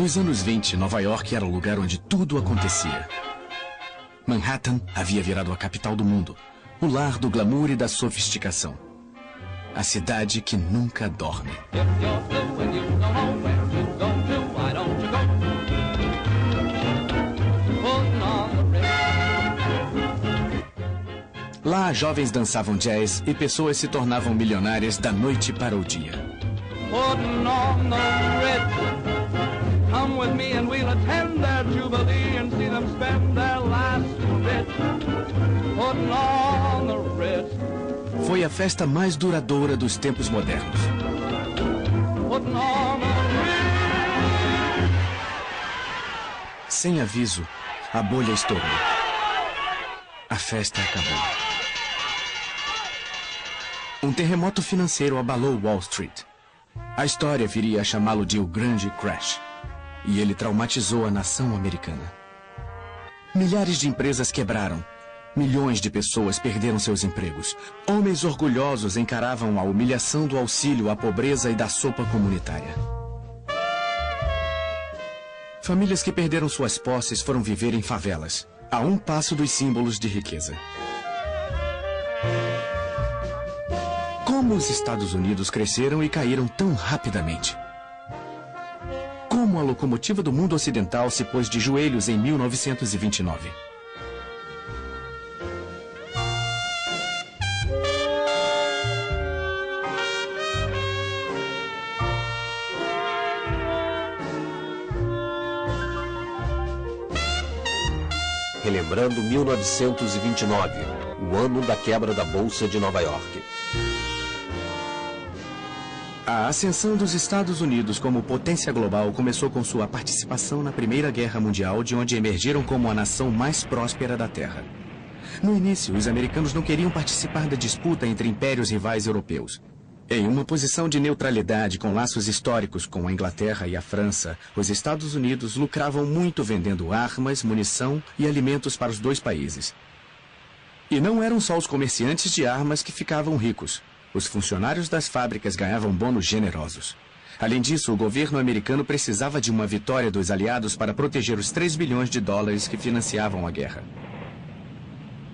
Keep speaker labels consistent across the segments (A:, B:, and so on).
A: Nos anos 20, Nova York era o lugar onde tudo acontecia. Manhattan havia virado a capital do mundo, o lar do glamour e da sofisticação. A cidade que nunca dorme. Lá, jovens dançavam jazz e pessoas se tornavam milionárias da noite para o dia. Come with me and we'll attend their jubilee and see them spend their last bit putting on the Ritz. Foi a festa mais duradoura dos tempos modernos. Putting on the Ritz. Sem aviso, a bolha estourou. A festa acabou. Um terremoto financeiro abalou Wall Street. A história viria a chamá-lo de o Grande Crash. E ele traumatizou a nação americana. Milhares de empresas quebraram. Milhões de pessoas perderam seus empregos. Homens orgulhosos encaravam a humilhação do auxílio à pobreza e da sopa comunitária. Famílias que perderam suas posses foram viver em favelas, a um passo dos símbolos de riqueza. Como os Estados Unidos cresceram e caíram tão rapidamente? Como a locomotiva do mundo ocidental se pôs de joelhos em 1929.
B: Relembrando 1929, o ano da quebra da Bolsa de Nova York.
A: A ascensão dos Estados Unidos como potência global começou com sua participação na Primeira Guerra Mundial, de onde emergiram como a nação mais próspera da Terra. No início, os americanos não queriam participar da disputa entre impérios rivais europeus. Em uma posição de neutralidade com laços históricos com a Inglaterra e a França, os Estados Unidos lucravam muito vendendo armas, munição e alimentos para os dois países. E não eram só os comerciantes de armas que ficavam ricos. Os funcionários das fábricas ganhavam bônus generosos. Além disso, o governo americano precisava de uma vitória dos aliados para proteger os 3 bilhões de dólares que financiavam a guerra.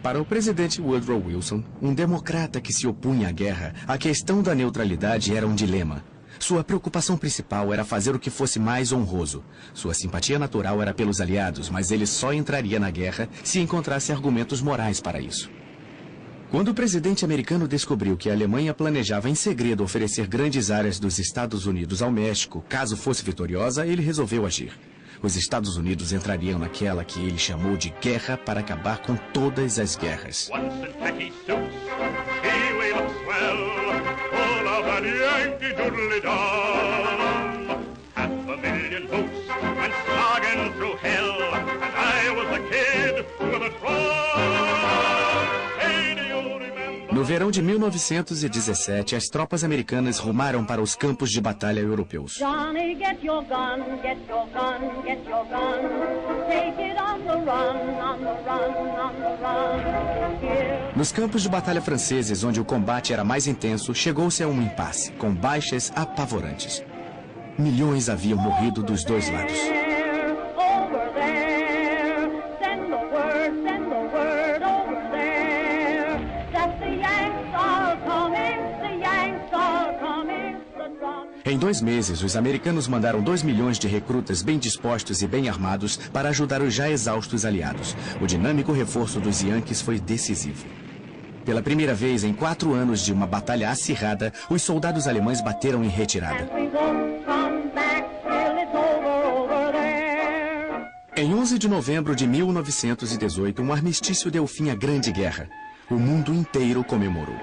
A: Para o presidente Woodrow Wilson, um democrata que se opunha à guerra, a questão da neutralidade era um dilema. Sua preocupação principal era fazer o que fosse mais honroso. Sua simpatia natural era pelos aliados, mas ele só entraria na guerra se encontrasse argumentos morais para isso. Quando o presidente americano descobriu que a Alemanha planejava em segredo oferecer grandes áreas dos Estados Unidos ao México, caso fosse vitoriosa, ele resolveu agir. Os Estados Unidos entrariam naquela que ele chamou de guerra para acabar com todas as guerras. No verão de 1917, as tropas americanas rumaram para os campos de batalha europeus. Johnny, get your gun, get your gun, get your gun. Take it on the run, on the run, on the run. Nos campos de batalha franceses, onde o combate era mais intenso, chegou-se a um impasse, com baixas apavorantes. Milhões haviam morrido dos dois lados. Em 2 meses, os americanos mandaram 2 milhões de recrutas bem dispostos e bem armados para ajudar os já exaustos aliados. O dinâmico reforço dos Yankees foi decisivo. Pela primeira vez em 4 anos de uma batalha acirrada, os soldados alemães bateram em retirada. Em 11 de novembro de 1918, um armistício deu fim à Grande Guerra. O mundo inteiro comemorou.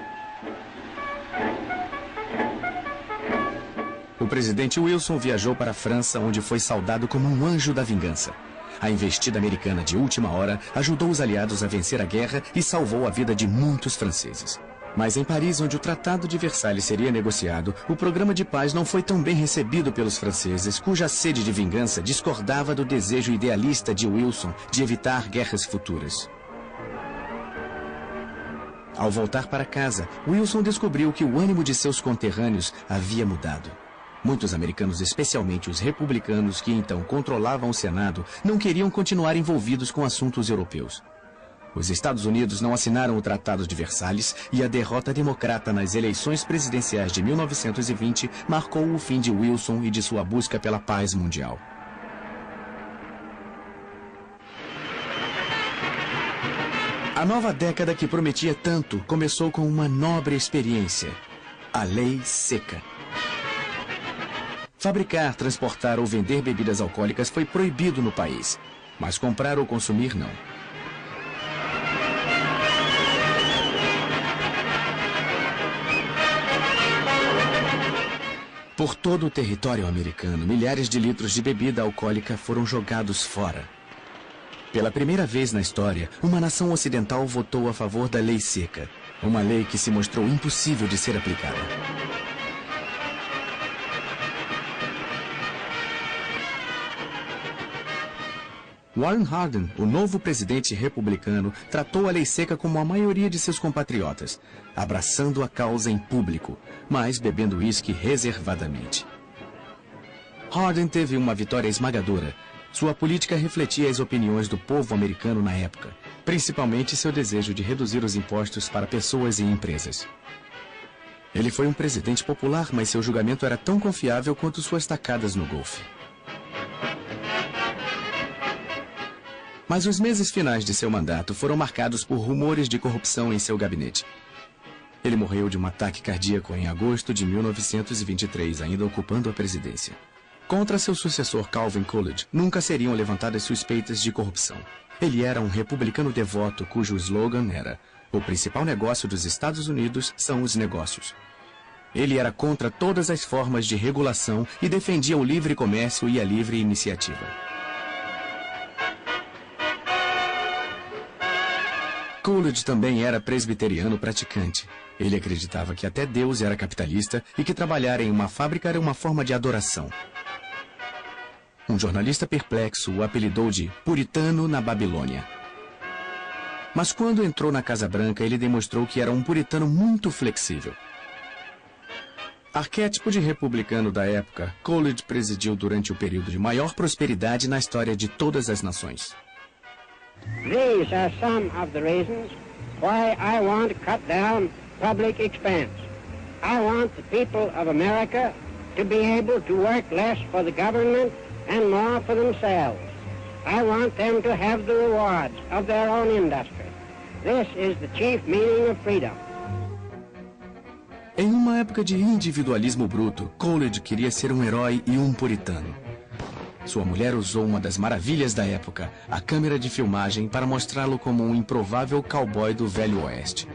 A: O presidente Wilson viajou para a França, onde foi saudado como um anjo da vingança. A investida americana de última hora ajudou os aliados a vencer a guerra e salvou a vida de muitos franceses. Mas em Paris, onde o Tratado de Versalhes seria negociado, o programa de paz não foi tão bem recebido pelos franceses, cuja sede de vingança discordava do desejo idealista de Wilson de evitar guerras futuras. Ao voltar para casa, Wilson descobriu que o ânimo de seus conterrâneos havia mudado. Muitos americanos, especialmente os republicanos que então controlavam o Senado, não queriam continuar envolvidos com assuntos europeus. Os Estados Unidos não assinaram o Tratado de Versalhes e a derrota democrata nas eleições presidenciais de 1920 marcou o fim de Wilson e de sua busca pela paz mundial. A nova década que prometia tanto começou com uma nobre experiência: a Lei Seca. Fabricar, transportar ou vender bebidas alcoólicas foi proibido no país, mas comprar ou consumir não. Por todo o território americano, milhares de litros de bebida alcoólica foram jogados fora. Pela primeira vez na história, uma nação ocidental votou a favor da Lei Seca, uma lei que se mostrou impossível de ser aplicada. Warren Harding, o novo presidente republicano, tratou a lei seca como a maioria de seus compatriotas, abraçando a causa em público, mas bebendo uísque reservadamente. Harding teve uma vitória esmagadora. Sua política refletia as opiniões do povo americano na época, principalmente seu desejo de reduzir os impostos para pessoas e empresas. Ele foi um presidente popular, mas seu julgamento era tão confiável quanto suas tacadas no golfe. Mas os meses finais de seu mandato foram marcados por rumores de corrupção em seu gabinete. Ele morreu de um ataque cardíaco em agosto de 1923, ainda ocupando a presidência. Contra seu sucessor Calvin Coolidge, nunca seriam levantadas suspeitas de corrupção. Ele era um republicano devoto cujo slogan era: "O principal negócio dos Estados Unidos são os negócios". Ele era contra todas as formas de regulação e defendia o livre comércio e a livre iniciativa. Coolidge também era presbiteriano praticante. Ele acreditava que até Deus era capitalista e que trabalhar em uma fábrica era uma forma de adoração. Um jornalista perplexo o apelidou de puritano na Babilônia. Mas quando entrou na Casa Branca, ele demonstrou que era um puritano muito flexível. Arquétipo de republicano da época, Coolidge presidiu durante o período de maior prosperidade na história de todas as nações.
C: These are some of the reasons why I want to cut down public expense. I want the people of America to be able to work less for the government and more for themselves. I want them to have the rewards of their own industry. This is the chief meaning of freedom.
A: Em uma época de individualismo bruto, Coolidge queria ser um herói e um puritano. Sua mulher usou uma das maravilhas da época, a câmera de filmagem, para mostrá-lo como um improvável cowboy do Velho Oeste.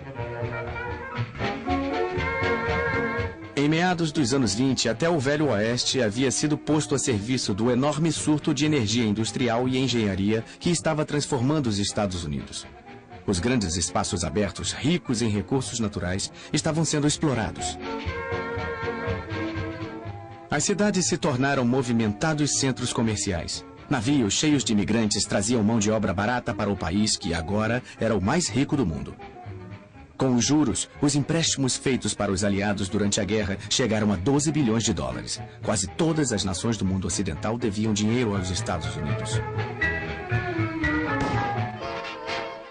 A: Em meados dos anos 20, até o Velho Oeste havia sido posto a serviço do enorme surto de energia industrial e engenharia que estava transformando os Estados Unidos. Os grandes espaços abertos, ricos em recursos naturais, estavam sendo explorados. As cidades se tornaram movimentados centros comerciais. Navios cheios de imigrantes traziam mão de obra barata para o país que agora era o mais rico do mundo. Com os juros, os empréstimos feitos para os aliados durante a guerra chegaram a 12 bilhões de dólares. Quase todas as nações do mundo ocidental deviam dinheiro aos Estados Unidos.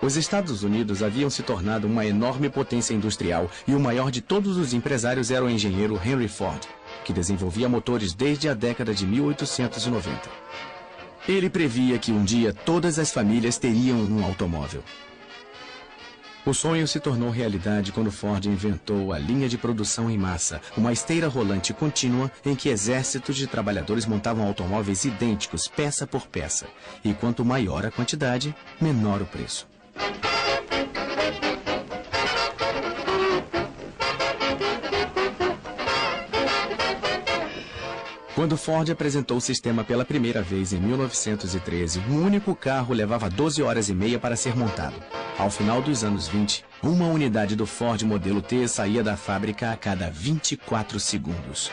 A: Os Estados Unidos haviam se tornado uma enorme potência industrial e o maior de todos os empresários era o engenheiro Henry Ford, que desenvolvia motores desde a década de 1890. Ele previa que um dia todas as famílias teriam um automóvel. O sonho se tornou realidade quando Ford inventou a linha de produção em massa, uma esteira rolante contínua em que exércitos de trabalhadores montavam automóveis idênticos, peça por peça. E quanto maior a quantidade, menor o preço. Quando Ford apresentou o sistema pela primeira vez em 1913, um único carro levava 12 horas e meia para ser montado. Ao final dos anos 20, uma unidade do Ford modelo T saía da fábrica a cada 24 segundos.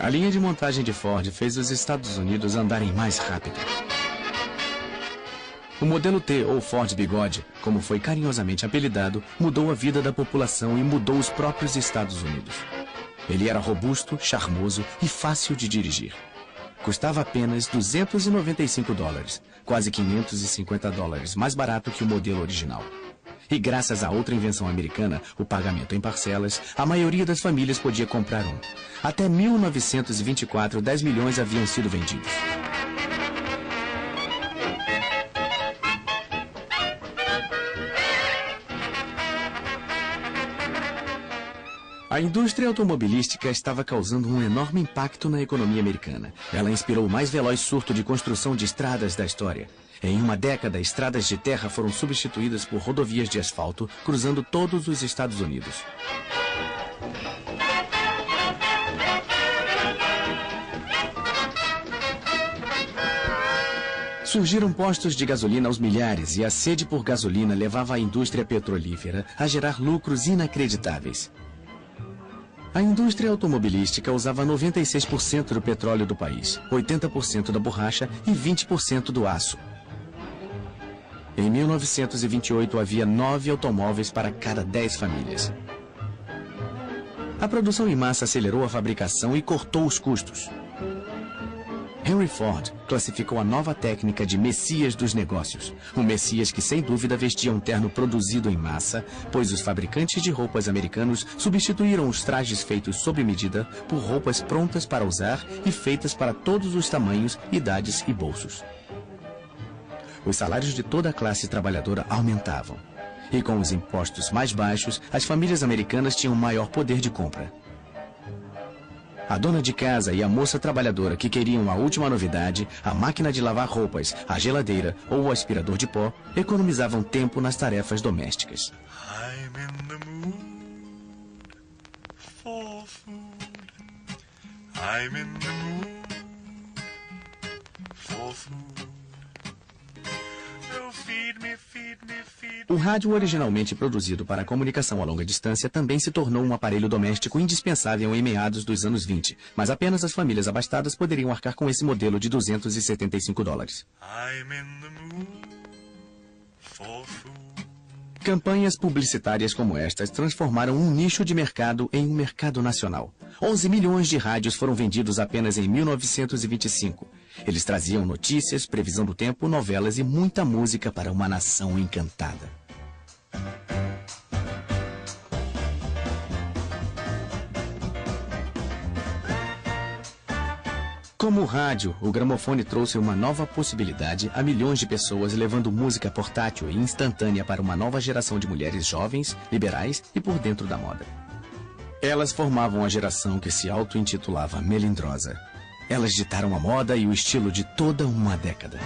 A: A linha de montagem de Ford fez os Estados Unidos andarem mais rápido. O modelo T, ou Ford Bigode, como foi carinhosamente apelidado, mudou a vida da população e mudou os próprios Estados Unidos. Ele era robusto, charmoso e fácil de dirigir. Custava apenas $295, quase $550, mais barato que o modelo original. E graças a outra invenção americana, o pagamento em parcelas, a maioria das famílias podia comprar um. Até 1924, 10 milhões haviam sido vendidos. A indústria automobilística estava causando um enorme impacto na economia americana. Ela inspirou o mais veloz surto de construção de estradas da história. Em uma década, estradas de terra foram substituídas por rodovias de asfalto, cruzando todos os Estados Unidos. Surgiram postos de gasolina aos milhares e a sede por gasolina levava a indústria petrolífera a gerar lucros inacreditáveis. A indústria automobilística usava 96% do petróleo do país, 80% da borracha e 20% do aço. Em 1928, havia 9 automóveis para cada 10 famílias. A produção em massa acelerou a fabricação e cortou os custos. Henry Ford classificou a nova técnica de Messias dos negócios. Um Messias que, sem dúvida, vestia um terno produzido em massa, pois os fabricantes de roupas americanos substituíram os trajes feitos sob medida por roupas prontas para usar e feitas para todos os tamanhos, idades e bolsos. Os salários de toda a classe trabalhadora aumentavam. E com os impostos mais baixos, as famílias americanas tinham maior poder de compra. A dona de casa e a moça trabalhadora que queriam a última novidade, a máquina de lavar roupas, a geladeira ou o aspirador de pó, economizavam tempo nas tarefas domésticas. I'm in the mood for food. I'm in the mood for food. O rádio, originalmente produzido para a comunicação a longa distância, também se tornou um aparelho doméstico indispensável em meados dos anos 20, mas apenas as famílias abastadas poderiam arcar com esse modelo de $275. Campanhas publicitárias como estas transformaram um nicho de mercado em um mercado nacional. 11 milhões de rádios foram vendidos apenas em 1925. Eles traziam notícias, previsão do tempo, novelas e muita música para uma nação encantada. Como o rádio, o gramofone trouxe uma nova possibilidade a milhões de pessoas, levando música portátil e instantânea para uma nova geração de mulheres jovens, liberais e por dentro da moda. Elas formavam a geração que se auto-intitulava melindrosa. Elas ditaram a moda e o estilo de toda uma década.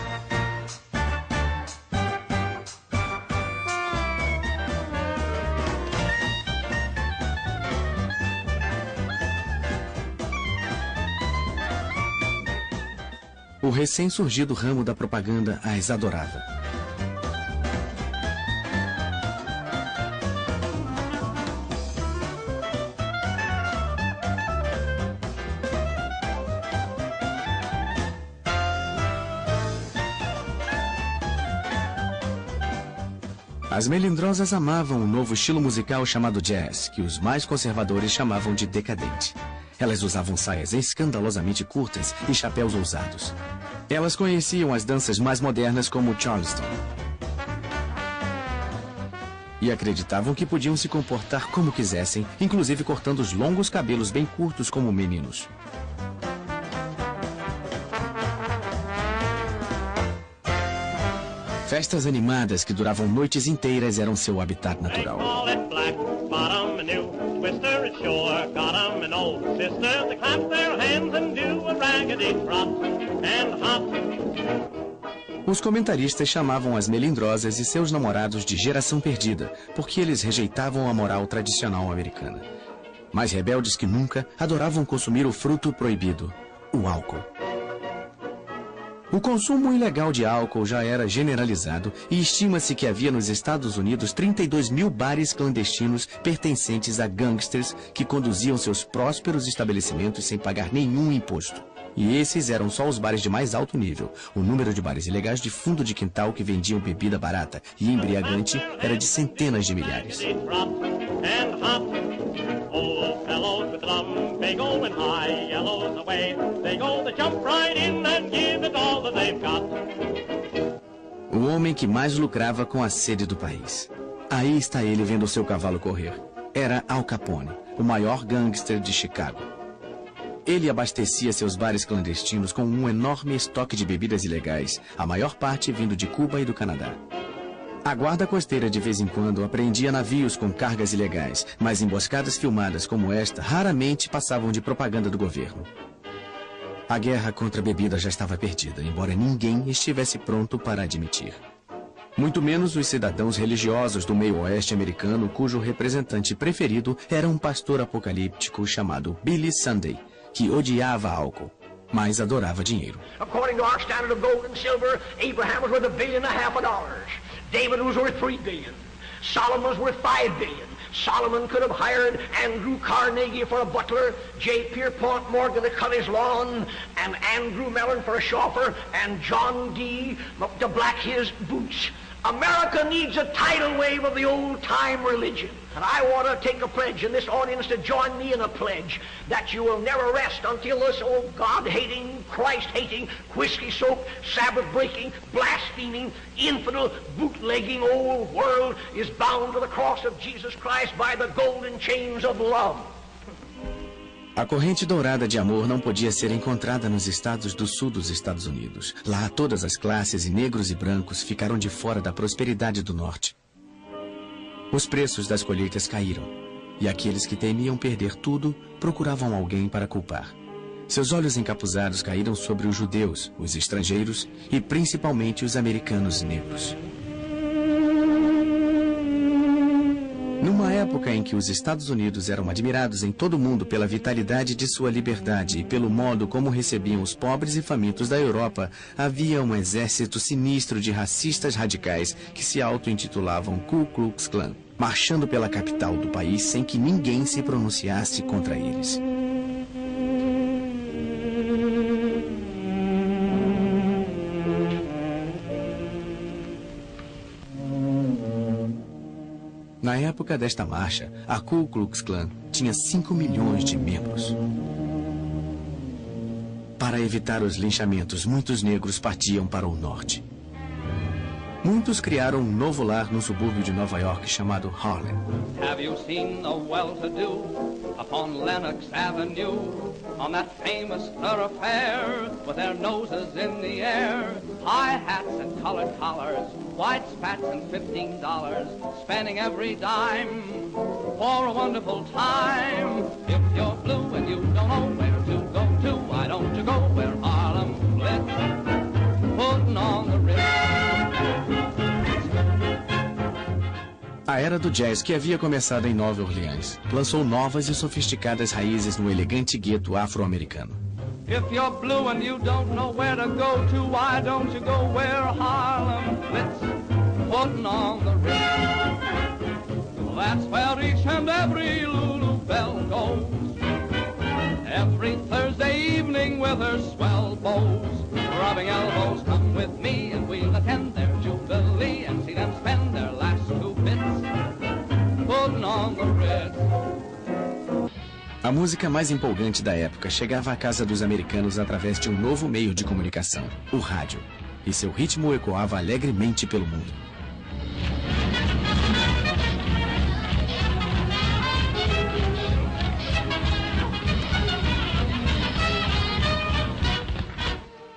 A: O recém-surgido ramo da propaganda as adorava. As melindrosas amavam um novo estilo musical chamado jazz, que os mais conservadores chamavam de decadente. Elas usavam saias escandalosamente curtas e chapéus ousados. Elas conheciam as danças mais modernas como o Charleston. E acreditavam que podiam se comportar como quisessem, inclusive cortando os longos cabelos bem curtos como meninos. Festas animadas que duravam noites inteiras eram seu habitat natural. Os comentaristas chamavam as melindrosas e seus namorados de geração perdida, porque eles rejeitavam a moral tradicional americana. Mais rebeldes que nunca, adoravam consumir o fruto proibido, o álcool. O consumo ilegal de álcool já era generalizado e estima-se que havia nos Estados Unidos 32 mil bares clandestinos pertencentes a gangsters que conduziam seus prósperos estabelecimentos sem pagar nenhum imposto. E esses eram só os bares de mais alto nível. O número de bares ilegais de fundo de quintal que vendiam bebida barata e embriagante era de centenas de milhares. O homem que mais lucrava com a sede do país. Aí está ele vendo seu cavalo correr. Era Al Capone, o maior gangster de Chicago. Ele abastecia seus bares clandestinos com um enorme estoque de bebidas ilegais, a maior parte vindo de Cuba e do Canadá. A guarda costeira de vez em quando apreendia navios com cargas ilegais, mas emboscadas filmadas como esta raramente passavam de propaganda do governo. A guerra contra a bebida já estava perdida, embora ninguém estivesse pronto para admitir. Muito menos os cidadãos religiosos do meio oeste americano, cujo representante preferido era um pastor apocalíptico chamado Billy Sunday, que odiava álcool, mas adorava dinheiro.
D: According to our standard of gold and silver, Abraham was worth $1.5 billion. David was worth $3 billion. Solomon was worth $5 billion. Solomon could have hired Andrew Carnegie for a butler, J. Pierpont Morgan to cut his lawn, and Andrew Mellon for a chauffeur, and John D. to black his boots. America needs a tidal wave of the old-time religion. And I want to take a pledge in this audience to join me in a pledge that you will never rest until this old God-hating, Christ-hating, whiskey-soaked, Sabbath-breaking, blaspheming, infidel, bootlegging old world is bound to the cross of Jesus Christ by the golden chains of love.
A: A corrente dourada de amor não podia ser encontrada nos estados do sul dos Estados Unidos. Lá, todas as classes, e negros e brancos, ficaram de fora da prosperidade do norte. Os preços das colheitas caíram, e aqueles que temiam perder tudo procuravam alguém para culpar. Seus olhos encapuzados caíram sobre os judeus, os estrangeiros e principalmente os americanos negros. Numa época em que os Estados Unidos eram admirados em todo o mundo pela vitalidade de sua liberdade e pelo modo como recebiam os pobres e famintos da Europa, havia um exército sinistro de racistas radicais que se auto-intitulavam Ku Klux Klan, marchando pela capital do país sem que ninguém se pronunciasse contra eles. Na época desta marcha, a Ku Klux Klan tinha 5 milhões de membros. Para evitar os linchamentos, muitos negros partiam para o norte. Muitos criaram um novo lar no subúrbio de Nova York chamado Harlem.
E: Have you seen the well-to-do upon Lenox Avenue, on that famous thoroughfare, with their noses in the air, high hats and colored collars, white spats and $15, spending every dime for a wonderful time. If you're blue and you don't know where to go to, why don't you go where Harlem blitz, putting on the Ritz.
A: A era do jazz, que havia começado em Nova Orleans, lançou novas e sofisticadas raízes no elegante gueto afro-americano.
E: If you're blue and you don't know where to go to, why don't you go where Harlem blitz, putting on the Ritz. Well, that's where each and every Lulu Belle goes, every Thursday evening with her swell bows, rubbing elbows. Come with me and we'll attend their jubilee and see them spend their last 2 bits, putting on the Ritz.
A: A música mais empolgante da época chegava à casa dos americanos através de um novo meio de comunicação, o rádio, e seu ritmo ecoava alegremente pelo mundo.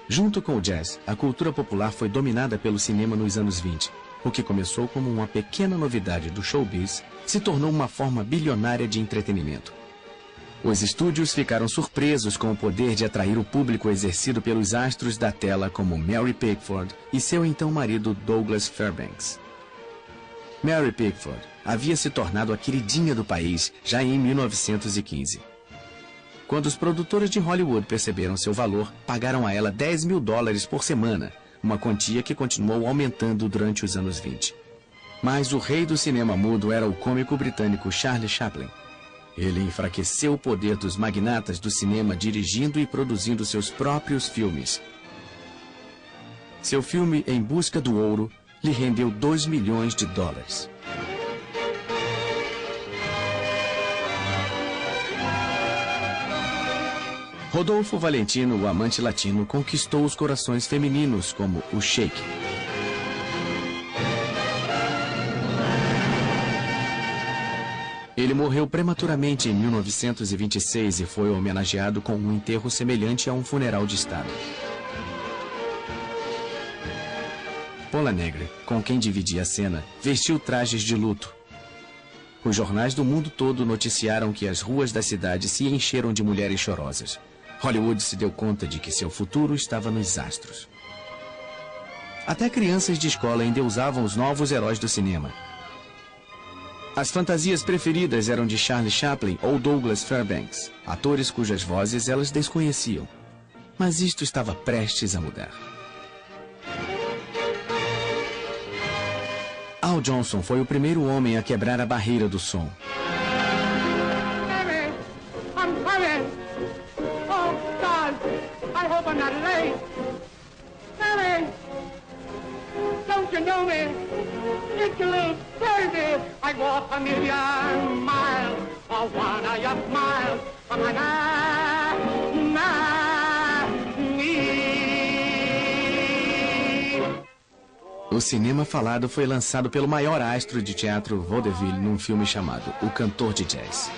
A: Junto com o jazz, a cultura popular foi dominada pelo cinema nos anos 20. O que começou como uma pequena novidade do showbiz se tornou uma forma bilionária de entretenimento. Os estúdios ficaram surpresos com o poder de atrair o público exercido pelos astros da tela como Mary Pickford e seu então marido Douglas Fairbanks. Mary Pickford havia se tornado a queridinha do país já em 1915. Quando os produtores de Hollywood perceberam seu valor, pagaram a ela $10 mil por semana, uma quantia que continuou aumentando durante os anos 20. Mas o rei do cinema mudo era o cômico britânico Charlie Chaplin. Ele enfraqueceu o poder dos magnatas do cinema dirigindo e produzindo seus próprios filmes. Seu filme Em Busca do Ouro lhe rendeu $2 milhões. Rodolfo Valentino, o amante latino, conquistou os corações femininos como o Shake. Ele morreu prematuramente em 1926 e foi homenageado com um enterro semelhante a um funeral de Estado. Pola Negre, com quem dividia a cena, vestiu trajes de luto. Os jornais do mundo todo noticiaram que as ruas da cidade se encheram de mulheres chorosas. Hollywood se deu conta de que seu futuro estava nos astros. Até crianças de escola endeusavam os novos heróis do cinema. As fantasias preferidas eram de Charlie Chaplin ou Douglas Fairbanks, atores cujas vozes elas desconheciam. Mas isto estava prestes a mudar. Al Johnson foi o primeiro homem a quebrar a barreira do som. O cinema falado foi lançado pelo maior astro de teatro vaudeville num filme chamado O Cantor de Jazz,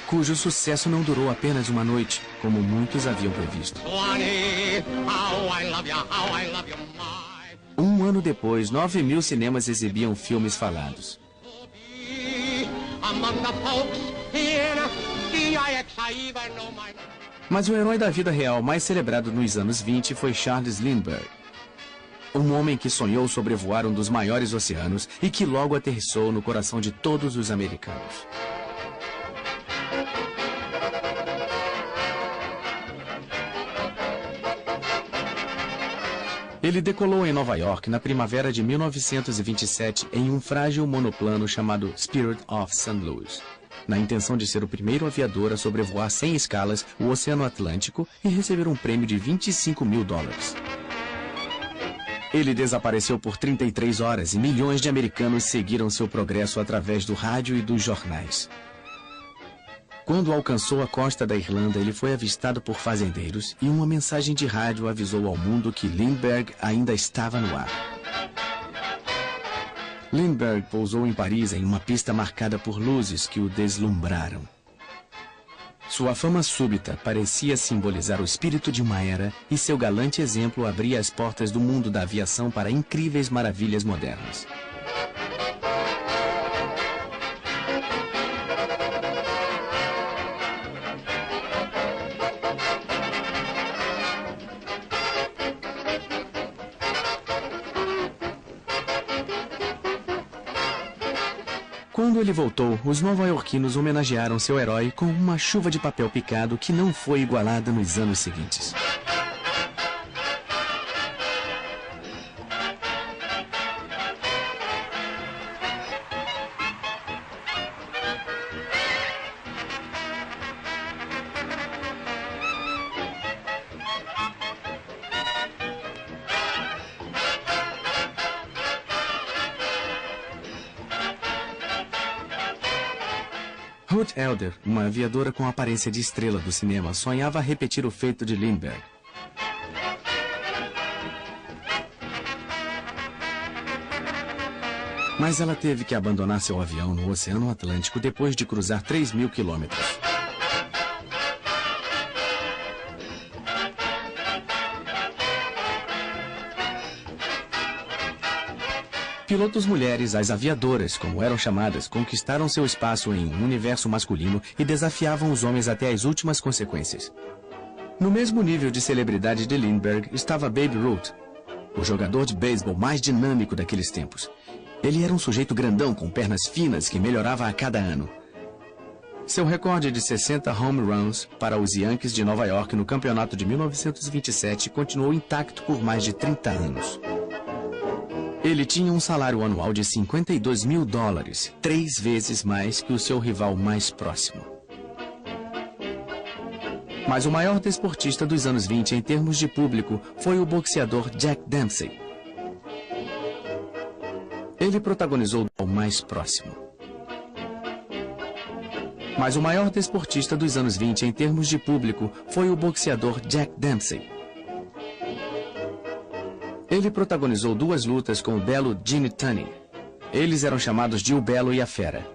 A: cujo sucesso não durou apenas uma noite, como muitos haviam previsto. Um ano depois, 9 mil cinemas exibiam filmes falados. Mas o herói da vida real mais celebrado nos anos 20 foi Charles Lindbergh. Um homem que sonhou sobrevoar um dos maiores oceanos e que logo aterrissou no coração de todos os americanos. Ele decolou em Nova York na primavera de 1927 em um frágil monoplano chamado Spirit of St. Louis, na intenção de ser o primeiro aviador a sobrevoar sem escalas o Oceano Atlântico e receber um prêmio de $25 mil. Ele desapareceu por 33 horas e milhões de americanos seguiram seu progresso através do rádio e dos jornais. Quando alcançou a costa da Irlanda, ele foi avistado por fazendeiros e uma mensagem de rádio avisou ao mundo que Lindbergh ainda estava no ar. Lindbergh pousou em Paris em uma pista marcada por luzes que o deslumbraram. Sua fama súbita parecia simbolizar o espírito de uma era e seu galante exemplo abria as portas do mundo da aviação para incríveis maravilhas modernas. Quando ele voltou, os nova-iorquinos homenagearam seu herói com uma chuva de papel picado que não foi igualada nos anos seguintes. Ruth Elder, uma aviadora com aparência de estrela do cinema, sonhava repetir o feito de Lindbergh. Mas ela teve que abandonar seu avião no Oceano Atlântico depois de cruzar 3.000 quilômetros. Pilotos mulheres, as aviadoras, como eram chamadas, conquistaram seu espaço em um universo masculino e desafiavam os homens até as últimas consequências. No mesmo nível de celebridade de Lindbergh estava Babe Ruth, o jogador de beisebol mais dinâmico daqueles tempos. Ele era um sujeito grandão com pernas finas que melhorava a cada ano. Seu recorde de 60 home runs para os Yankees de Nova York no campeonato de 1927 continuou intacto por mais de 30 anos. Ele tinha um salário anual de $52 mil, 3 vezes mais que o seu rival mais próximo. Mas o maior desportista dos anos 20 em termos de público foi o boxeador Jack Dempsey. Ele protagonizou o mais próximo. Mas o maior desportista dos anos 20 em termos de público foi o boxeador Jack Dempsey. Ele protagonizou 2 lutas com o belo Gene Tunney. Eles eram chamados de O Belo e a Fera.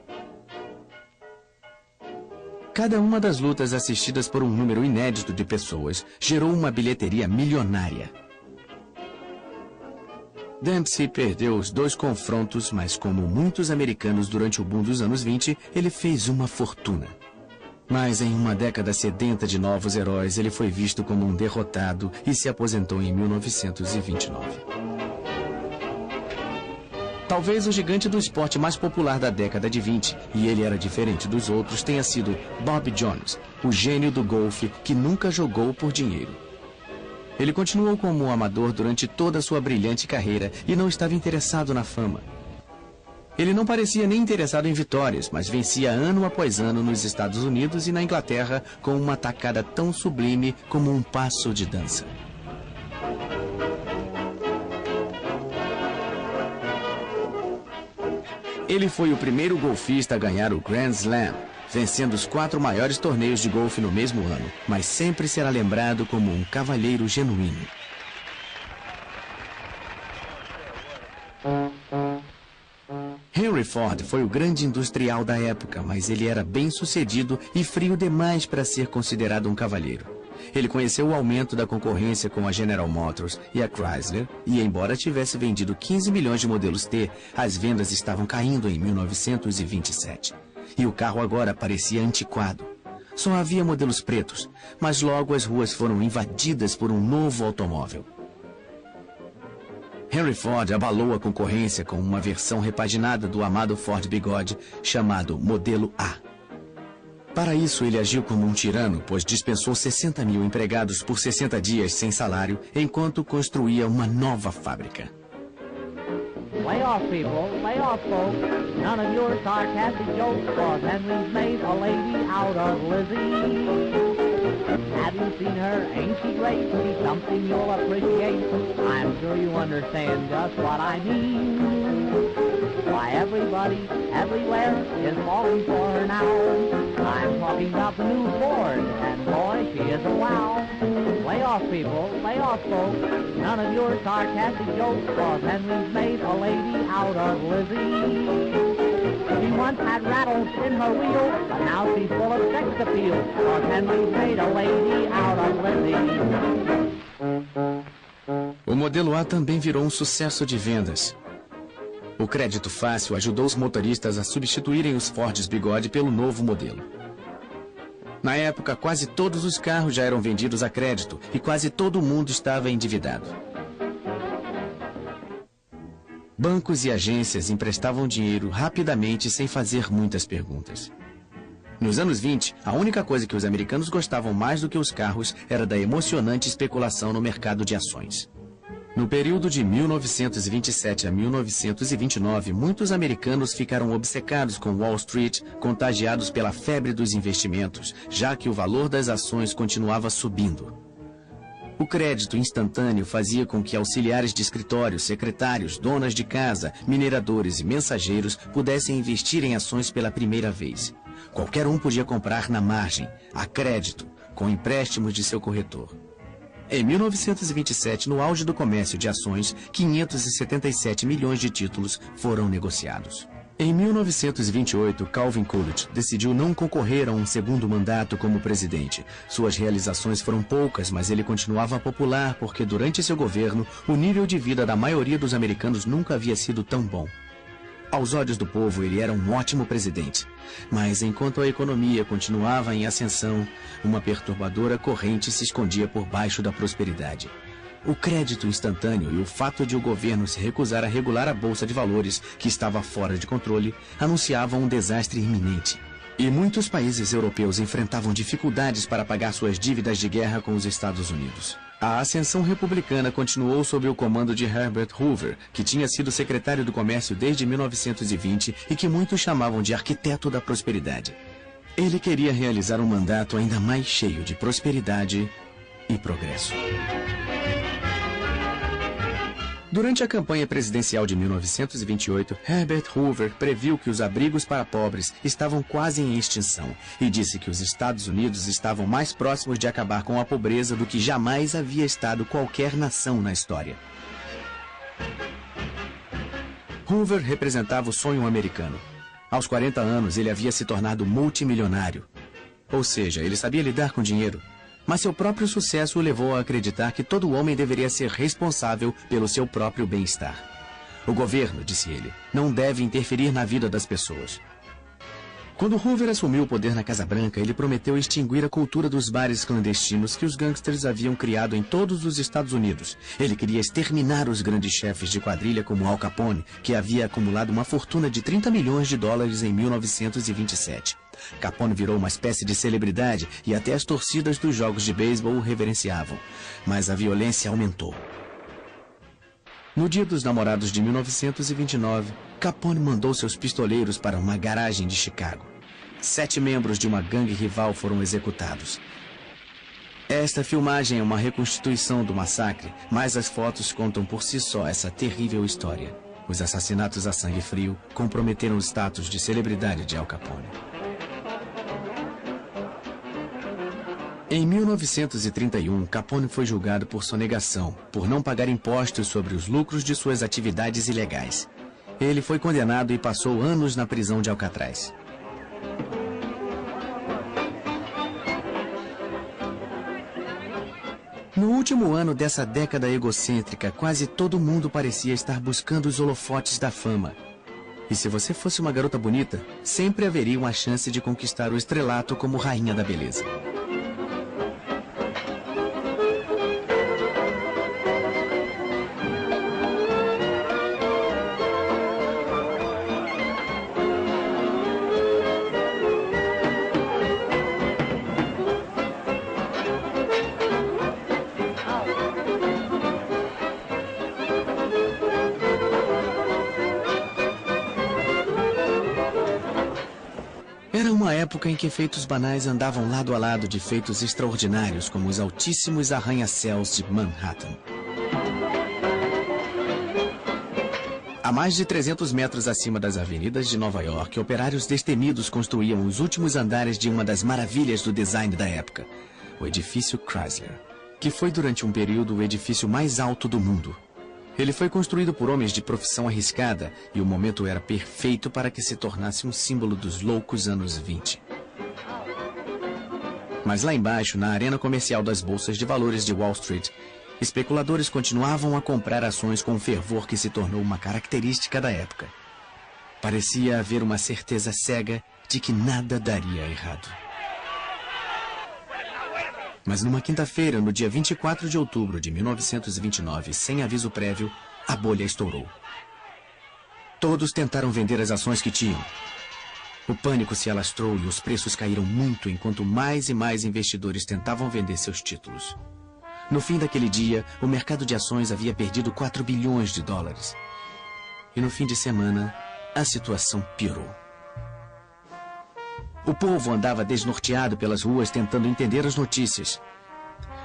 A: Cada uma das lutas assistidas por um número inédito de pessoas gerou uma bilheteria milionária. Dempsey perdeu os 2 confrontos, mas como muitos americanos durante o boom dos anos 20, ele fez uma fortuna. Mas em uma década sedenta de novos heróis, ele foi visto como um derrotado e se aposentou em 1929. Talvez o gigante do esporte mais popular da década de 20, e ele era diferente dos outros, tenha sido Bob Jones, o gênio do golfe que nunca jogou por dinheiro. Ele continuou como um amador durante toda a sua brilhante carreira e não estava interessado na fama. Ele não parecia nem interessado em vitórias, mas vencia ano após ano nos Estados Unidos e na Inglaterra com uma tacada tão sublime como um passo de dança. Ele foi o primeiro golfista a ganhar o Grand Slam, vencendo os 4 maiores torneios de golfe no mesmo ano, mas sempre será lembrado como um cavalheiro genuíno. Henry Ford foi o grande industrial da época, mas ele era bem-sucedido e frio demais para ser considerado um cavalheiro. Ele conheceu o aumento da concorrência com a General Motors e a Chrysler, e embora tivesse vendido 15 milhões de modelos T, as vendas estavam caindo em 1927. E o carro agora parecia antiquado. Só havia modelos pretos, mas logo as ruas foram invadidas por um novo automóvel. Henry Ford abalou a concorrência com uma versão repaginada do amado Ford Bigode, chamado Modelo A. Para isso, ele agiu como um tirano, pois dispensou 60 mil empregados por 60 dias sem salário, enquanto construía uma nova fábrica.
F: Lay off, people. Lay off, folks. None of your sarcastic jokes, cause Henry's made a lady out of Lizzie. Have you seen her? Ain't she great? She's something you'll appreciate. I'm sure you understand just what I mean. Why, everybody, everywhere is falling for her now. I'm talking about the new Ford, and boy, she is a wow. Lay off, people, lay off, folks. None of your sarcastic jokes, cause Henry's made a lady out of Lizzie. She once had rattles in her wheel, but now she's full of sex appeal, cause Henry's made a lady out of Lizzie.
A: O modelo A também virou um sucesso de vendas. O crédito fácil ajudou os motoristas a substituírem os Fords Bigode pelo novo modelo. Na época, quase todos os carros já eram vendidos a crédito e quase todo mundo estava endividado. Bancos e agências emprestavam dinheiro rapidamente sem fazer muitas perguntas. Nos anos 20, a única coisa que os americanos gostavam mais do que os carros era da emocionante especulação no mercado de ações. No período de 1927 a 1929, muitos americanos ficaram obcecados com Wall Street, contagiados pela febre dos investimentos, já que o valor das ações continuava subindo. O crédito instantâneo fazia com que auxiliares de escritório, secretários, donas de casa, mineradores e mensageiros pudessem investir em ações pela primeira vez. Qualquer um podia comprar na margem, a crédito, com empréstimos de seu corretor. Em 1927, no auge do comércio de ações, 577 milhões de títulos foram negociados. Em 1928, Calvin Coolidge decidiu não concorrer a um segundo mandato como presidente. Suas realizações foram poucas, mas ele continuava popular porque durante seu governo, o nível de vida da maioria dos americanos nunca havia sido tão bom. Aos olhos do povo, ele era um ótimo presidente. Mas enquanto a economia continuava em ascensão, uma perturbadora corrente se escondia por baixo da prosperidade. O crédito instantâneo e o fato de o governo se recusar a regular a bolsa de valores, que estava fora de controle, anunciavam um desastre iminente. E muitos países europeus enfrentavam dificuldades para pagar suas dívidas de guerra com os Estados Unidos. A ascensão republicana continuou sob o comando de Herbert Hoover, que tinha sido secretário do Comércio desde 1920 e que muitos chamavam de arquiteto da prosperidade. Ele queria realizar um mandato ainda mais cheio de prosperidade e progresso. Durante a campanha presidencial de 1928, Herbert Hoover previu que os abrigos para pobres estavam quase em extinção e disse que os Estados Unidos estavam mais próximos de acabar com a pobreza do que jamais havia estado qualquer nação na história. Hoover representava o sonho americano. Aos 40 anos, ele havia se tornado multimilionário. Ou seja, ele sabia lidar com dinheiro. Mas seu próprio sucesso o levou a acreditar que todo homem deveria ser responsável pelo seu próprio bem-estar. O governo, disse ele, não deve interferir na vida das pessoas. Quando Hoover assumiu o poder na Casa Branca, ele prometeu extinguir a cultura dos bares clandestinos que os gangsters haviam criado em todos os Estados Unidos. Ele queria exterminar os grandes chefes de quadrilha como Al Capone, que havia acumulado uma fortuna de $30 milhões em 1927. Capone virou uma espécie de celebridade e até as torcidas dos jogos de beisebol o reverenciavam. Mas a violência aumentou. No Dia dos Namorados de 1929, Capone mandou seus pistoleiros para uma garagem de Chicago. 7 membros de uma gangue rival foram executados. Esta filmagem é uma reconstituição do massacre, mas as fotos contam por si só essa terrível história. Os assassinatos a sangue frio comprometeram o status de celebridade de Al Capone. Em 1931, Capone foi julgado por sonegação, por não pagar impostos sobre os lucros de suas atividades ilegais. Ele foi condenado e passou anos na prisão de Alcatraz. No último ano dessa década egocêntrica, quase todo mundo parecia estar buscando os holofotes da fama. E se você fosse uma garota bonita, sempre haveria uma chance de conquistar o estrelato como rainha da beleza. Era uma época em que feitos banais andavam lado a lado de feitos extraordinários, como os altíssimos arranha-céus de Manhattan. A mais de 300 metros acima das avenidas de Nova York, operários destemidos construíam os últimos andares de uma das maravilhas do design da época, o edifício Chrysler, que foi durante um período o edifício mais alto do mundo. Ele foi construído por homens de profissão arriscada e o momento era perfeito para que se tornasse um símbolo dos loucos anos 20. Mas lá embaixo, na arena comercial das bolsas de valores de Wall Street, especuladores continuavam a comprar ações com um fervor que se tornou uma característica da época. Parecia haver uma certeza cega de que nada daria errado. Mas numa quinta-feira, no dia 24 de outubro de 1929, sem aviso prévio, a bolha estourou. Todos tentaram vender as ações que tinham. O pânico se alastrou e os preços caíram muito enquanto mais e mais investidores tentavam vender seus títulos. No fim daquele dia, o mercado de ações havia perdido $4 bilhões. E no fim de semana, a situação piorou. O povo andava desnorteado pelas ruas tentando entender as notícias.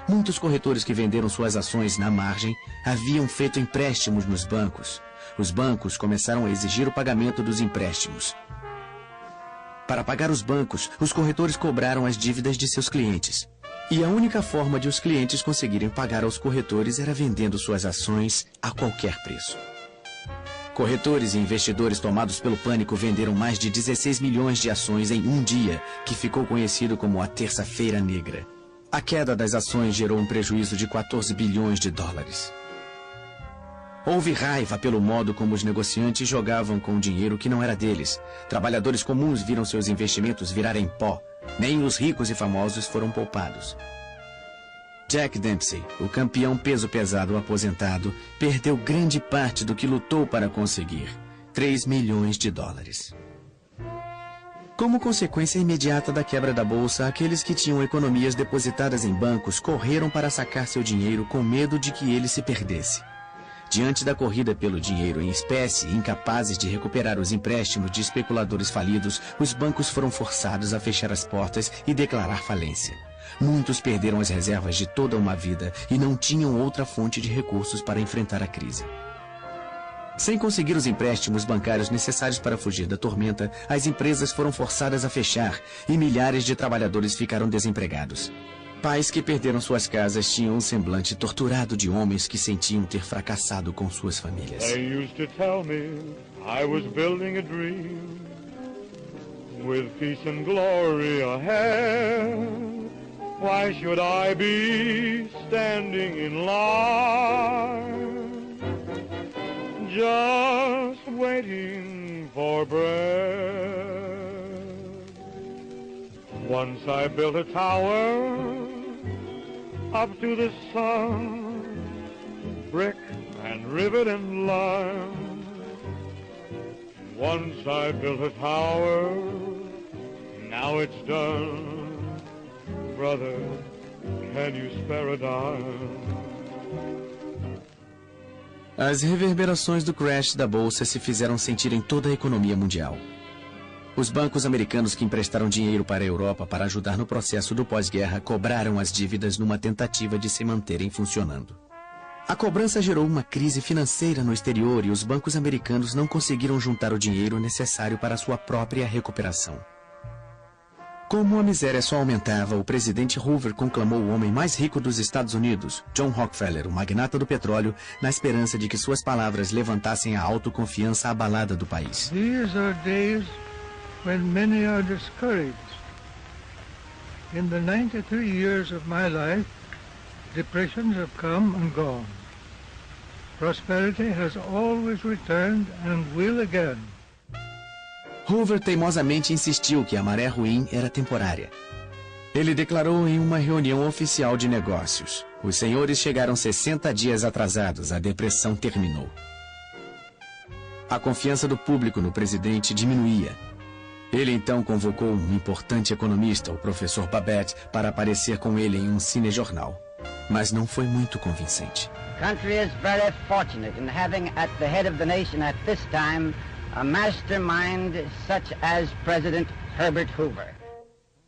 A: Muitos corretores que venderam suas ações na margem haviam feito empréstimos nos bancos. Os bancos começaram a exigir o pagamento dos empréstimos. Para pagar os bancos, os corretores cobraram as dívidas de seus clientes. E a única forma de os clientes conseguirem pagar aos corretores era vendendo suas ações a qualquer preço. Corretores e investidores tomados pelo pânico venderam mais de 16 milhões de ações em um dia, que ficou conhecido como a Terça-feira Negra. A queda das ações gerou um prejuízo de $14 bilhões. Houve raiva pelo modo como os negociantes jogavam com dinheiro que não era deles. Trabalhadores comuns viram seus investimentos virarem pó. Nem os ricos e famosos foram poupados. Jack Dempsey, o campeão peso pesado aposentado, perdeu grande parte do que lutou para conseguir, $3 milhões. Como consequência imediata da quebra da bolsa, aqueles que tinham economias depositadas em bancos correram para sacar seu dinheiro com medo de que ele se perdesse. Diante da corrida pelo dinheiro em espécie, incapazes de recuperar os empréstimos de especuladores falidos, os bancos foram forçados a fechar as portas e declarar falência. Muitos perderam as reservas de toda uma vida e não tinham outra fonte de recursos para enfrentar a crise. Sem conseguir os empréstimos bancários necessários para fugir da tormenta, as empresas foram forçadas a fechar e milhares de trabalhadores ficaram desempregados. Pais que perderam suas casas tinham um semblante torturado de homens que sentiam ter fracassado com suas famílias.
G: They used to tell me I was building a dream with peace and glory ahead. Why should I be standing in line, just waiting for bread? Once I built a tower up to the sun, brick and rivet and lime. Once I built a tower, now it's done. Brother, can you spare a dime?
A: As reverberações do crash da bolsa se fizeram sentir em toda a economia mundial. Os bancos americanos que emprestaram dinheiro para a Europa para ajudar no processo do pós-guerra cobraram as dívidas numa tentativa de se manterem funcionando. A cobrança gerou uma crise financeira no exterior e os bancos americanos não conseguiram juntar o dinheiro necessário para sua própria recuperação. Como a miséria só aumentava, o presidente Hoover conclamou o homem mais rico dos Estados Unidos, John Rockefeller, o magnata do petróleo, na esperança de que suas palavras levantassem a autoconfiança abalada do país.
H: These are days when many are discouraged. In the 93 years of my life, depressions have come and gone. Prosperity has always returned and will again.
A: Hoover teimosamente insistiu que a maré ruim era temporária. Ele declarou em uma reunião oficial de negócios: os senhores chegaram 60 dias atrasados, a depressão terminou. A confiança do público no presidente diminuía. Ele então convocou um importante economista, o professor Babette, para aparecer com ele em um cinejornal. Mas não foi muito convincente.
C: The country is very fortunate in having at the head of the nation at this time a mastermind such as President Herbert Hoover.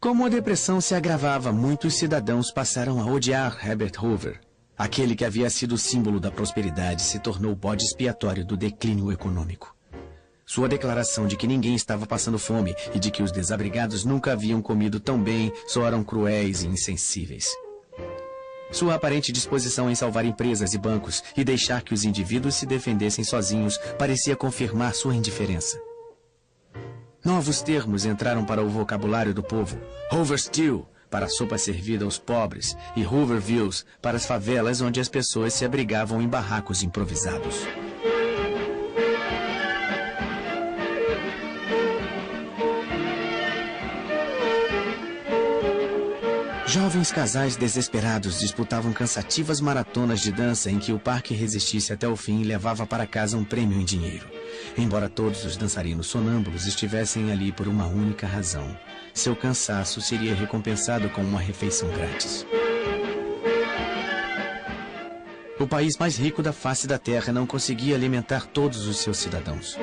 A: Como a depressão se agravava, muitos cidadãos passaram a odiar Herbert Hoover. Aquele que havia sido símbolo da prosperidade se tornou o bode expiatório do declínio econômico. Sua declaração de que ninguém estava passando fome e de que os desabrigados nunca haviam comido tão bem soaram cruéis e insensíveis. Sua aparente disposição em salvar empresas e bancos e deixar que os indivíduos se defendessem sozinhos parecia confirmar sua indiferença. Novos termos entraram para o vocabulário do povo: Hoover Stew, para a sopa servida aos pobres, e Hoovervilles, para as favelas onde as pessoas se abrigavam em barracos improvisados. Jovens casais desesperados disputavam cansativas maratonas de dança em que o par que resistisse até o fim levava para casa um prêmio em dinheiro. Embora todos os dançarinos sonâmbulos estivessem ali por uma única razão: seu cansaço seria recompensado com uma refeição grátis. O país mais rico da face da terra não conseguia alimentar todos os seus cidadãos.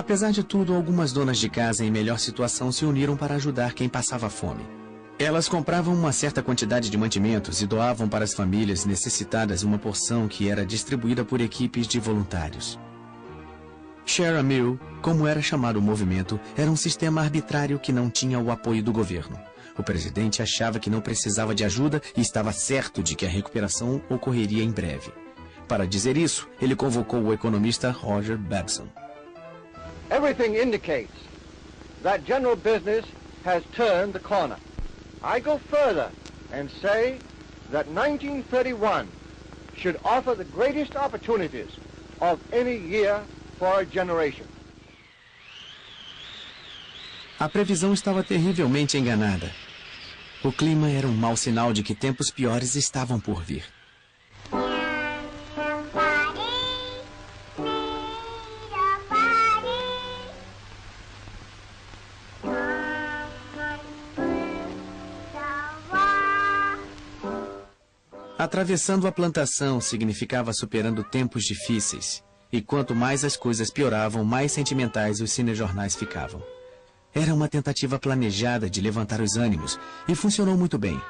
A: Apesar de tudo, algumas donas de casa em melhor situação se uniram para ajudar quem passava fome. Elas compravam uma certa quantidade de mantimentos e doavam para as famílias necessitadas uma porção que era distribuída por equipes de voluntários. Share a Meal, como era chamado o movimento, era um sistema arbitrário que não tinha o apoio do governo. O presidente achava que não precisava de ajuda e estava certo de que a recuperação ocorreria em breve. Para dizer isso, ele convocou o economista Roger Babson.
I: Everything indicates that general business has turned the corner. I go further and say that 1931 should offer the greatest opportunities of any year for a generation.
A: A previsão estava terrivelmente enganada. O clima era um mau sinal de que tempos piores estavam por vir. Atravessando a plantação significava superando tempos difíceis. E quanto mais as coisas pioravam, mais sentimentais os cinejornais ficavam. Era uma tentativa planejada de levantar os ânimos, e funcionou muito bem.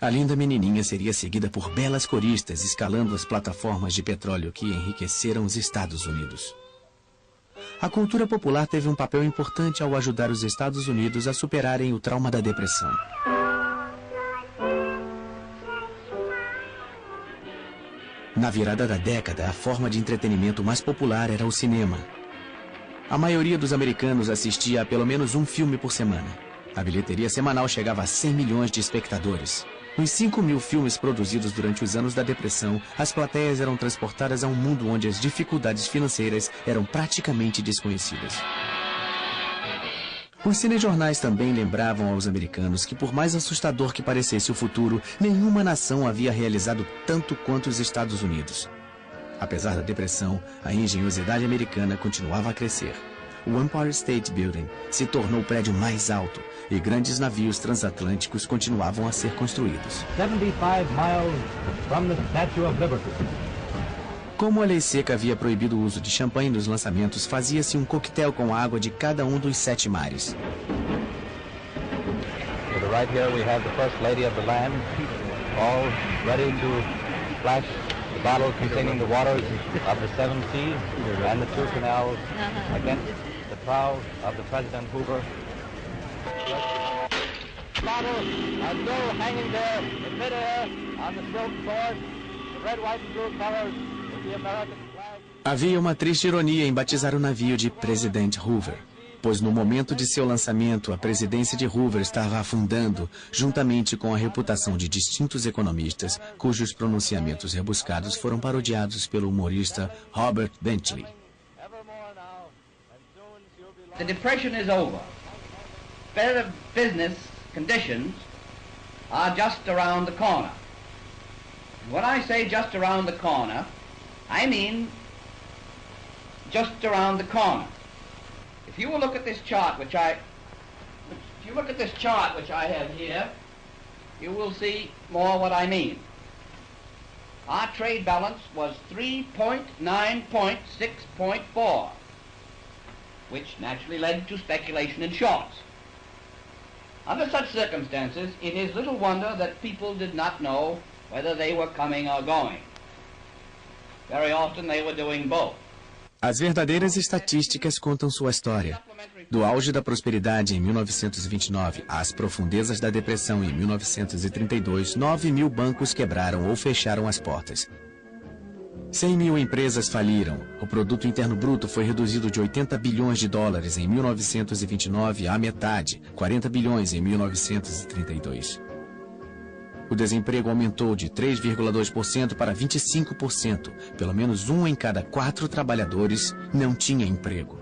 A: A linda menininha seria seguida por belas coristas escalando as plataformas de petróleo que enriqueceram os Estados Unidos. A cultura popular teve um papel importante ao ajudar os Estados Unidos a superarem o trauma da depressão. Na virada da década, a forma de entretenimento mais popular era o cinema. A maioria dos americanos assistia a pelo menos um filme por semana. A bilheteria semanal chegava a 100 milhões de espectadores. Nos 5.000 filmes produzidos durante os anos da depressão, as plateias eram transportadas a um mundo onde as dificuldades financeiras eram praticamente desconhecidas. Os cinejornais também lembravam aos americanos que, por mais assustador que parecesse o futuro, nenhuma nação havia realizado tanto quanto os Estados Unidos. Apesar da depressão, a engenhosidade americana continuava a crescer. O Empire State Building se tornou o prédio mais alto e grandes navios transatlânticos continuavam a ser construídos.
F: 75 miles from the Statue of Liberty.
A: Como a lei seca havia proibido o uso de champanhe nos lançamentos, fazia-se um coquetel com a água de cada um dos 7 mares.
J: To the right here we have the First Lady of the land, all ready to splash the bottles containing the waters of the 7 seas and the 2 canals against the prow of the President Hoover. Bottle and go hanging there in midair on the silk cord, the red, white and blue colors.
A: Havia uma triste ironia em batizar o navio de Presidente Hoover, pois no momento de seu lançamento, a presidência de Hoover estava afundando, juntamente com a reputação de distintos economistas, cujos pronunciamentos rebuscados foram parodiados pelo humorista Robert Benchley.
K: The depression is over. Better business conditions are just around the corner. And when I say just around the corner, I mean just around the corner. If you will look at this chart which I have here, you will see more what I mean. Our trade balance was 3.9.6.4, which naturally led to speculation in shorts. Under such circumstances, it is little wonder that people did not know whether they were coming or going. Very often they were doing both.
A: As verdadeiras estatísticas contam sua história. Do auge da prosperidade em 1929 às profundezas da depressão em 1932, 9.000 bancos quebraram ou fecharam as portas. 100.000 empresas faliram. O produto interno bruto foi reduzido de 80 bilhões de dólares em 1929 à metade, 40 bilhões em 1932. O desemprego aumentou de 3,2% para 25%. Pelo menos 1 em cada 4 trabalhadores não tinha emprego.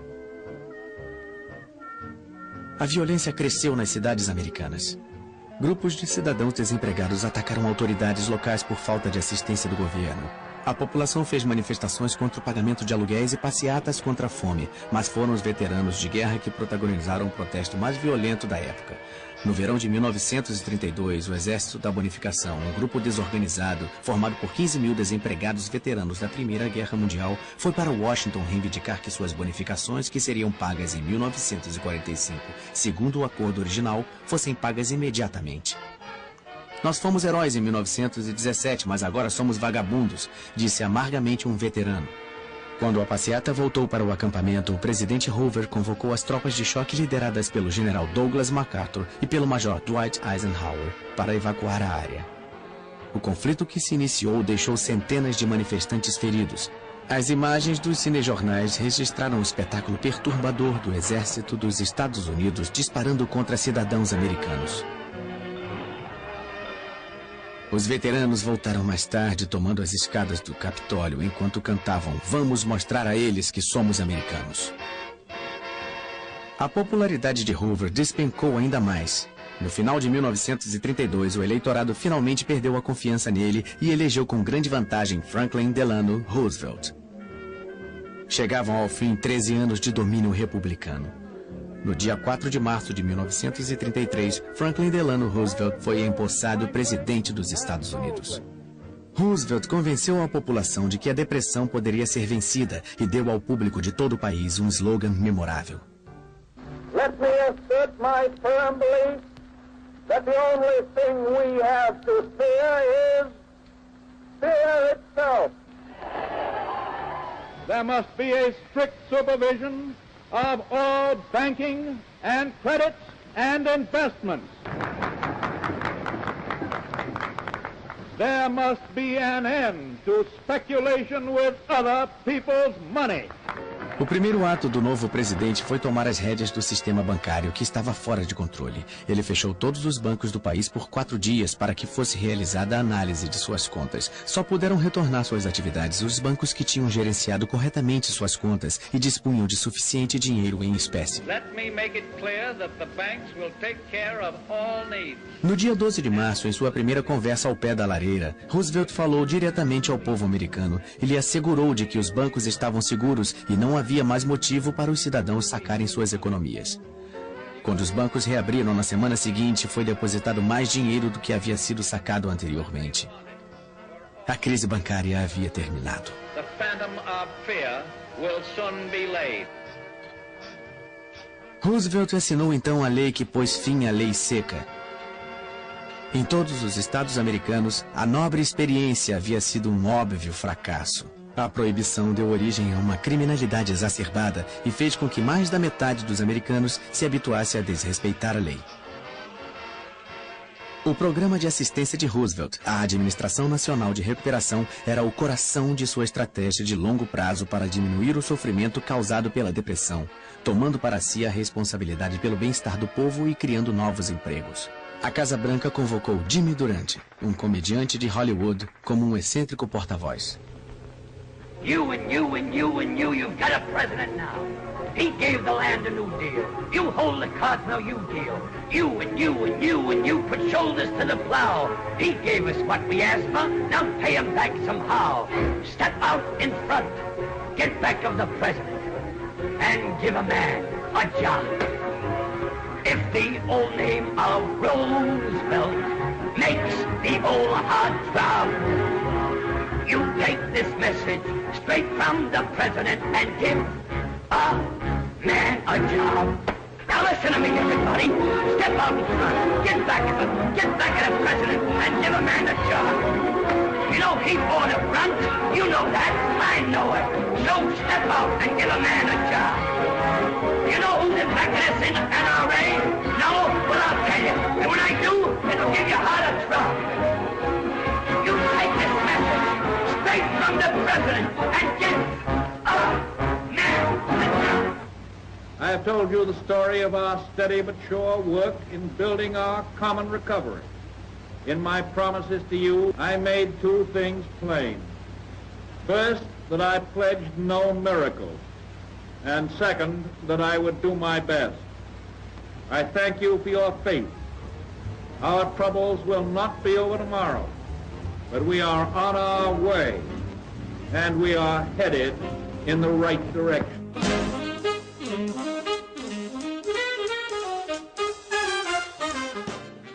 A: A violência cresceu nas cidades americanas. Grupos de cidadãos desempregados atacaram autoridades locais por falta de assistência do governo. A população fez manifestações contra o pagamento de aluguéis e passeatas contra a fome, mas foram os veteranos de guerra que protagonizaram o protesto mais violento da época. No verão de 1932, o Exército da Bonificação, um grupo desorganizado, formado por 15.000 desempregados veteranos da Primeira Guerra Mundial, foi para Washington reivindicar que suas bonificações, que seriam pagas em 1945, segundo o acordo original, fossem pagas imediatamente. Nós fomos heróis em 1917, mas agora somos vagabundos, disse amargamente um veterano. Quando a passeata voltou para o acampamento, o presidente Hoover convocou as tropas de choque lideradas pelo general Douglas MacArthur e pelo major Dwight Eisenhower para evacuar a área. O conflito que se iniciou deixou centenas de manifestantes feridos. As imagens dos cinejornais registraram um espetáculo perturbador do exército dos Estados Unidos disparando contra cidadãos americanos. Os veteranos voltaram mais tarde tomando as escadas do Capitólio enquanto cantavam "Vamos mostrar a eles que somos americanos". A popularidade de Hoover despencou ainda mais. No final de 1932, o eleitorado finalmente perdeu a confiança nele e elegeu com grande vantagem Franklin Delano Roosevelt. Chegavam ao fim 13 anos de domínio republicano. No dia 4 de março de 1933, Franklin Delano Roosevelt foi empossado presidente dos Estados Unidos. Roosevelt convenceu a população de que a depressão poderia ser vencida e deu ao público de todo o país um slogan memorável.
L: Let me assert my firm belief that the only thing we have to fear is fear itself.
G: There must be a strict supervision of all banking and credits and investments. There must be an end to speculation with other people's money.
A: O primeiro ato do novo presidente foi tomar as rédeas do sistema bancário, que estava fora de controle. Ele fechou todos os bancos do país por 4 dias para que fosse realizada a análise de suas contas. Só puderam retornar suas atividades os bancos que tinham gerenciado corretamente suas contas e dispunham de suficiente dinheiro em espécie. No dia 12 de março, em sua primeira conversa ao pé da lareira, Roosevelt falou diretamente ao povo americano e lhe assegurou de que os bancos estavam seguros e não havia mais motivo para os cidadãos sacarem suas economias. Quando os bancos reabriram na semana seguinte, foi depositado mais dinheiro do que havia sido sacado anteriormente. A crise bancária havia terminado. Roosevelt assinou então a lei que pôs fim à lei seca. Em todos os estados americanos, a nobre experiência havia sido um óbvio fracasso. A proibição deu origem a uma criminalidade exacerbada e fez com que mais da metade dos americanos se habituasse a desrespeitar a lei. O programa de assistência de Roosevelt, a Administração Nacional de Recuperação, era o coração de sua estratégia de longo prazo para diminuir o sofrimento causado pela depressão, tomando para si a responsabilidade pelo bem-estar do povo e criando novos empregos. A Casa Branca convocou Jimmy Durante, um comediante de Hollywood, como um excêntrico porta-voz.
D: You and you and you and you've got a president now. He gave the land a new deal. You hold the cards, now you deal. You and you and you and you put shoulders to the plow. He gave us what we asked for, now pay him back somehow. Step out in front, get back of the president, and give a man a job. If the old name of Roosevelt makes the old heart throb, you take this message straight from the president and give a man a job. Now listen to me, everybody. Step out in front. Get back at the president and give a man a job. You know he bought a front. You know that. I know it. So step out and give a man a job. You know who's in back of this in NRA? No? Well, I'll tell you. And when I do, it'll give you heart of trouble. You take this message straight from the president and give a man a job.
G: I have told you the story of our steady but sure work in building our common recovery. In my promises to you, I made 2 things plain. First, that I pledged no miracles. And second, that I would do my best. I thank you for your faith. Our troubles will not be over tomorrow, but we are on our way, and we are headed in the right direction.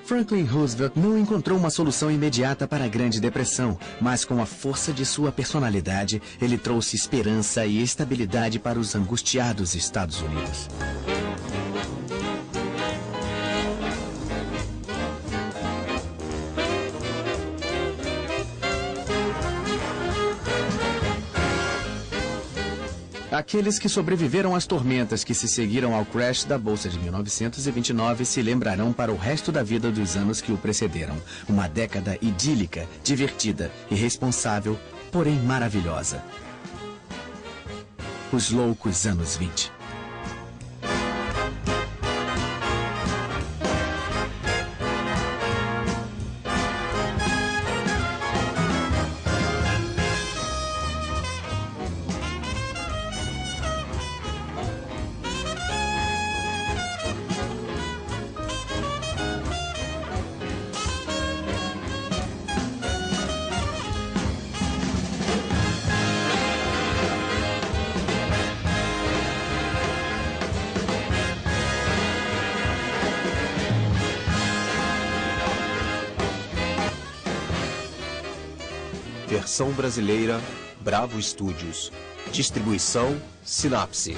A: Franklin Roosevelt não encontrou uma solução imediata para a Grande Depressão, mas com a força de sua personalidade, ele trouxe esperança e estabilidade para os angustiados Estados Unidos. Aqueles que sobreviveram às tormentas que se seguiram ao crash da Bolsa de 1929 se lembrarão para o resto da vida dos anos que o precederam. Uma década idílica, divertida, irresponsável, porém maravilhosa. Os loucos anos 20.
B: Versão brasileira, Bravo Studios. Distribuição, Sinapse.